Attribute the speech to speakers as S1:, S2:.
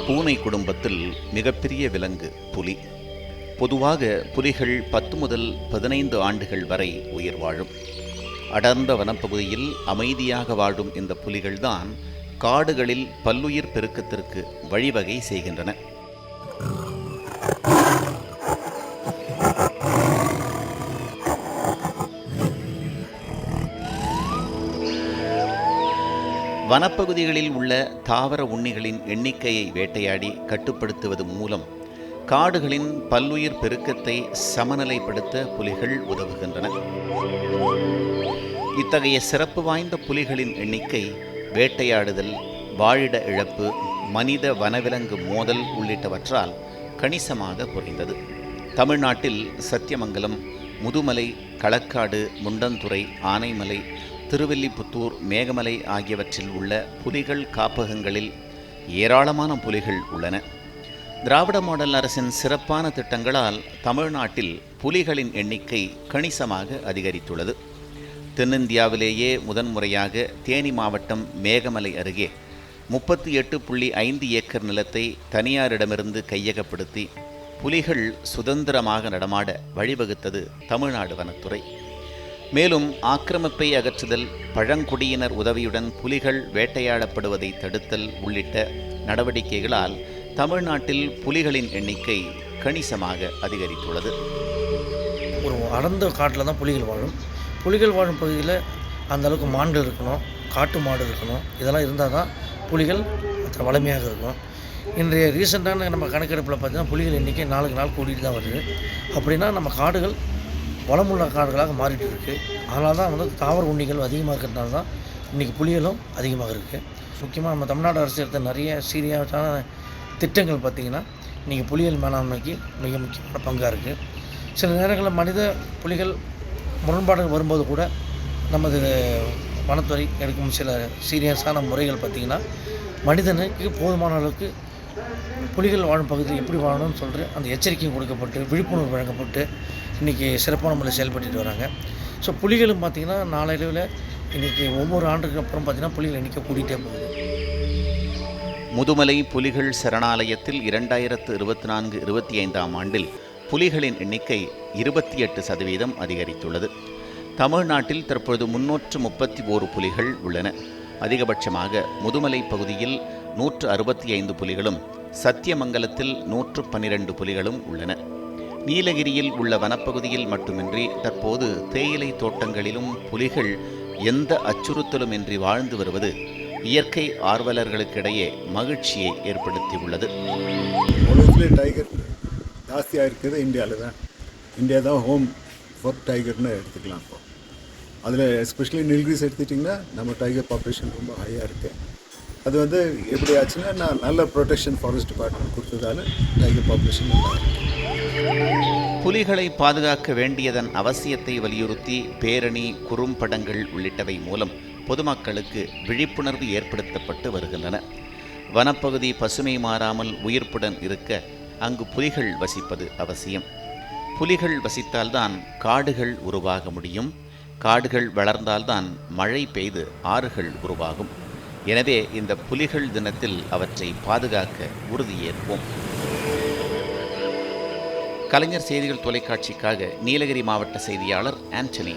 S1: பூனை குடும்பத்தில் மிகப்பெரிய விலங்கு புலி. பொதுவாக புலிகள் 10 முதல் 15 ஆண்டுகள் வரை உயிர் வாழும். அடர்ந்த வனப்பகுதியில் அமைதியாக வாழும் இந்த புலிகள்தான் காடுகளில் பல்லுயிர் பெருக்கத்திற்கு வழிவகை செய்கின்றன. வனப்பகுதிகளில் உள்ள தாவர உண்ணிகளின் எண்ணிக்கையை வேட்டையாடி கட்டுப்படுத்துவது மூலம் காடுகளின் பல்லுயிர் பெருக்கத்தை சமநிலைப்படுத்த புலிகள் உதவுகின்றன. இத்தகைய சிறப்பு வாய்ந்த புலிகளின் எண்ணிக்கை வேட்டையாடுதல், வாழிட இழப்பு, மனித வனவிலங்கு மோதல் உள்ளிட்டவற்றால் கணிசமாக குறைந்தது. தமிழ்நாட்டில் சத்தியமங்கலம், முதுமலை, களக்காடு, முண்டந்துறை, ஆனைமலை, திருவில்லிபுத்தூர், மேகமலை ஆகியவற்றில் உள்ள புலிகள் காப்பகங்களில் ஏராளமான புலிகள் உள்ளன. திராவிட மாடல் அரசின் சிறப்பான திட்டங்களால் தமிழ்நாட்டில் புலிகளின் எண்ணிக்கை கணிசமாக அதிகரித்துள்ளது. தென்னிந்தியாவிலேயே முதன்முறையாக தேனி மாவட்டம் மேகமலை அருகே 38.5 ஏக்கர் நிலத்தை தனியாரிடமிருந்து கையகப்படுத்தி புலிகள் சுதந்திரமாக நடமாட வழிவகுத்தது தமிழ்நாடு வனத்துறை. மேலும் ஆக்கிரமிப்பை அகற்றுதல், பழங்குடியினர் உதவியுடன் புலிகள் வேட்டையாடப்படுவதை தடுத்தல் உள்ளிட்ட நடவடிக்கைகளால் தமிழ்நாட்டில் புலிகளின் எண்ணிக்கை கணிசமாக அதிகரித்துள்ளது.
S2: ஒரு அடர்ந்த காட்டில் தான் புலிகள் வாழும். புலிகள் வாழும் பகுதியில் அந்த அளவுக்கு மான்கள் இருக்கணும், காட்டு மாடு இருக்கணும். இதெல்லாம் இருந்தால் தான் புலிகள் வலிமையாக இருக்கும். இன்றைய ரீசெண்டான நம்ம கணக்கெடுப்பில் பார்த்திங்கன்னா புலிகள் எண்ணிக்கை நாளுக்கு நாள் கூட்டிகிட்டு தான் வருது. அப்படின்னா நம்ம காடுகள் வளமுள்ள காடுகளாக மாறிட்டு இருக்குது. அதனால தான் தாவர உண்ணிகள் அதிகமாக இருக்கிறதுனால தான் இன்றைக்கி புலிகளும் அதிகமாக இருக்குது. முக்கியமாக நம்ம தமிழ்நாடு அரசு எடுத்த நிறைய சீரியஸான திட்டங்கள் பார்த்திங்கன்னா இன்றைக்கி புலிகள் மேலாண்மைக்கு மிக முக்கியமான பங்காக இருக்குது. சில நேரங்களில் மனித புலிகள் முரண்பாடுகள் வரும்போது கூட நமது வனத்துறை எடுக்கும் சில சீரியஸான முறைகள் பார்த்திங்கன்னா மனிதனுக்கு போதுமான அளவுக்கு புலிகள் வாழும் பகுதியில் எப்படி வாழணும்னு சொல்லிட்டு அந்த எச்சரிக்கையும் கொடுக்கப்பட்டு விழிப்புணர்வு வழங்கப்பட்டு இன்றைக்கி சிறப்பான முறையில் செயல்பட்டு வராங்க. ஸோ புலிகளும் பார்த்திங்கன்னா நாளடைவில் இன்றைக்கி ஒவ்வொரு ஆண்டுக்கு அப்புறம் பார்த்திங்கன்னா புலிகள் எண்ணிக்கை கூட்டிகிட்டே போகுது.
S1: முதுமலை புலிகள் சரணாலயத்தில் 2024-25 ஆண்டில் புலிகளின் எண்ணிக்கை 28% அதிகரித்துள்ளது. தமிழ்நாட்டில் தற்பொழுது 331 புலிகள் உள்ளன. அதிகபட்சமாக முதுமலை பகுதியில் 165 புலிகளும், சத்தியமங்கலத்தில் 112 புலிகளும் உள்ளன. நீலகிரியில் உள்ள வனப்பகுதியில் மட்டுமின்றி தற்போது தேயிலை தோட்டங்களிலும் புலிகள் எந்த அச்சுறுத்தலுமின்றி வாழ்ந்து வருவது இயற்கை ஆர்வலர்களுக்கிடையே மகிழ்ச்சியை ஏற்படுத்தியுள்ளது.
S3: உலகத்தில் டைகர் ஜாஸ்தியாக இருக்குது இந்தியாவில் தான். இந்தியா தான் ஹோம் ஃபார் டைகர்னு எடுத்துக்கலாம். இப்போ அதில் எஸ்பெஷலி நீலகிரிஸ் எடுத்துட்டிங்கன்னா நம்ம டைகர் பாப்புலேஷன் ரொம்ப ஹையாக இருக்குது. அது எப்படி ஆச்சுன்னா நல்ல ப்ரொடெக்ஷன் ஃபாரஸ்ட் டிபார்ட்மெண்ட் கொடுத்ததால டைகர் பாப்புலேஷன் நல்லா இருக்குது.
S1: புலிகளை பாதுகாக்க வேண்டியதன் அவசியத்தை வலியுறுத்தி பேரணி, குறும்படங்கள் உள்ளிட்டவை மூலம் பொதுமக்களுக்கு விழிப்புணர்வு ஏற்படுத்தப்பட்டு வருகின்றன. வனப்பகுதி பசுமை மாறாமல் உயிர்ப்புடன் இருக்க அங்கு புலிகள் வசிப்பது அவசியம். புலிகள் வசித்தால்தான் காடுகள் உருவாக முடியும். காடுகள் வளர்ந்தால்தான் மழை பெய்து ஆறுகள் உருவாகும். எனவே இந்த புலிகள் தினத்தில் அவற்றை பாதுகாக்க உறுதியேற்போம். கலைஞர் செய்திகள் தொலைக்காட்சிக்காக நீலகிரி மாவட்ட செய்தியாளர் ஆண்டனி.